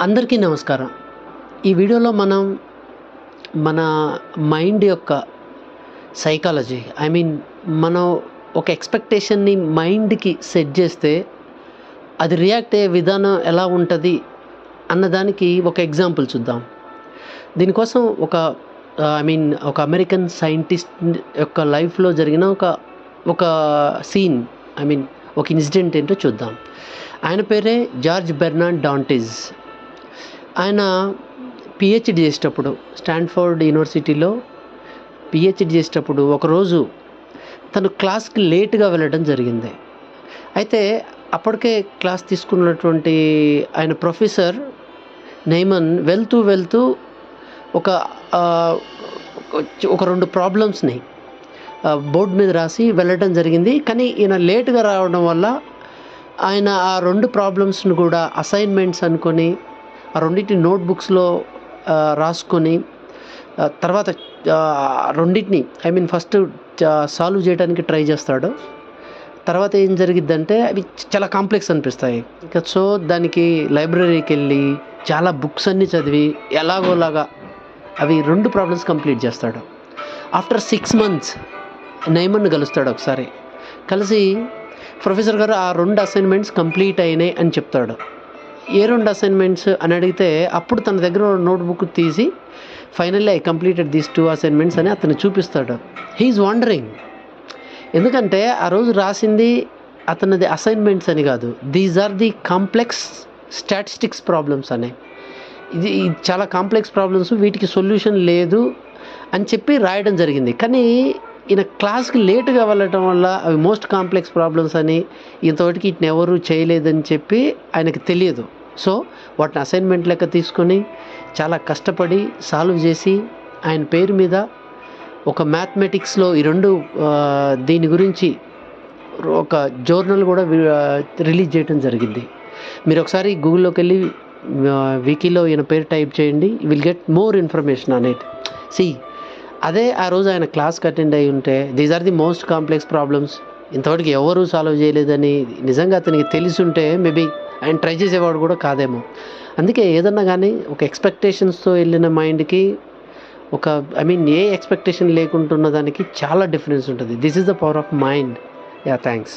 అందరికీ నమస్కారం. ఈ వీడియోలో మనం మన మైండ్ యొక్క సైకాలజీ మనం ఒక ఎక్స్‌పెక్టేషన్‌ని మైండ్‌కి సెట్ చేస్తే అది రియాక్ట్ అయ్యే విధానం ఎలా ఉంటది అన్నదానికి ఒక ఎగ్జాంపుల్ చూద్దాం. దీనికోసం ఒక అమెరికన్ సైంటిస్ట్ యొక్క లైఫ్‌లో జరిగిన ఒక సీన్ ఒక ఇన్సిడెంట్ ఏంటో చూద్దాం. ఆయన పేరే జార్జ్ బెర్నార్డ్ డాంటిస్. ఆయన పీహెచ్‌డీ చేసేటప్పుడు స్టాన్ఫోర్డ్ యూనివర్సిటీలో పీహెచ్‌డీ చేసేటప్పుడు ఒకరోజు తను క్లాస్‌కి లేట్‌గా వెళ్ళడం జరిగింది. అయితే అప్పటికే క్లాస్ తీసుకున్నటువంటి ఆయన ప్రొఫెసర్ నైమన్ వెళ్తూ ఒక ఆహ్, ఒక 2 ప్రాబ్లమ్స్‌ని బోర్డ్ మీద రాసి వెళ్ళడం జరిగింది. కానీ ఈయన లేట్‌గా రావడం వల్ల ఆయన ఆ 2 ప్రాబ్లమ్స్‌ని కూడా అసైన్‌మెంట్స్ అనుకొని ఆ రెండిటిని నోట్‌బుక్స్‌లో రాసుకొని తర్వాత రెండిటిని ఫస్ట్ సాల్వ్ చేయడానికి ట్రై చేస్తాడు. తర్వాత ఏం జరిగిద్దంటే అవి చాలా కాంప్లెక్స్ అనిపిస్తాయి. సో దానికి లైబ్రరీకెళ్ళి చాలా బుక్స్ అన్నీ చదివి ఎలాగోలాగా అవి 2 ప్రాబ్లమ్స్ కంప్లీట్ చేస్తాడు. ఆఫ్టర్ 6 మంత్స్ నైమన్‌ని కలుస్తాడు ఒకసారి. కలిసి ప్రొఫెసర్ గారు ఆ 2 అసైన్‌మెంట్స్ కంప్లీట్ అయినాయి అని చెప్తాడు. ఏ 2 అసైన్‌మెంట్స్ అని అడిగితే అప్పుడు తన దగ్గర నోట్‌బుక్ తీసి finally I completed these 2 assignments అని అతనికి చూపిస్తాడు. He is wondering. ఎందుకంటే ఆ రోజు రాసింది అతనిది అసైన్‌మెంట్స్ అని కాదు. These are the complex statistics problems అని. ఇది చాలా కాంప్లెక్స్ ప్రాబ్లమ్స్, వీటికి సొల్యూషన్ లేదు అని చెప్పి రాయడం జరిగింది. కానీ ఈయన క్లాస్‌కి లేట్‌గా వెళ్ళటం వల్ల అవి మోస్ట్ కాంప్లెక్స్ ప్రాబ్లమ్స్ అని, ఇంతవరకు వీటిని ఎవరు చేయలేదని చెప్పి ఆయనకి తెలియదు. సో వాటిని అసైన్‌మెంట్ లెక్క తీసుకొని చాలా కష్టపడి సాల్వ్ చేసి ఆయన పేరు మీద ఒక మ్యాథమెటిక్స్‌లో ఈ 2 దీని గురించి ఒక జర్నల్ కూడా రిలీజ్ చేయడం జరిగింది. మీరు ఒకసారి గూగుల్‌లోకెళ్ళి వికీలో ఈయన పేరు టైప్ చేయండి. You will get more information on it. అదే ఆ రోజు ఆయన క్లాస్‌కి అటెండ్ అయ్యి ఉంటే these are the most complex problems, ఇంతవరకు ఎవరు సాల్వ్ చేయలేదని నిజంగా అతనికి తెలిసుంటే మేబీ ఆయన ట్రై చేసేవాడు కూడా కాదేమో. అందుకే ఏదన్నా కానీ ఒక ఎక్స్‌పెక్టేషన్స్‌తో వెళ్ళిన మైండ్‌కి ఏ ఎక్స్‌పెక్టేషన్ లేకుండా ఉన్న దానికి చాలా డిఫరెన్స్ ఉంటుంది. This is the power of mind. Thanks.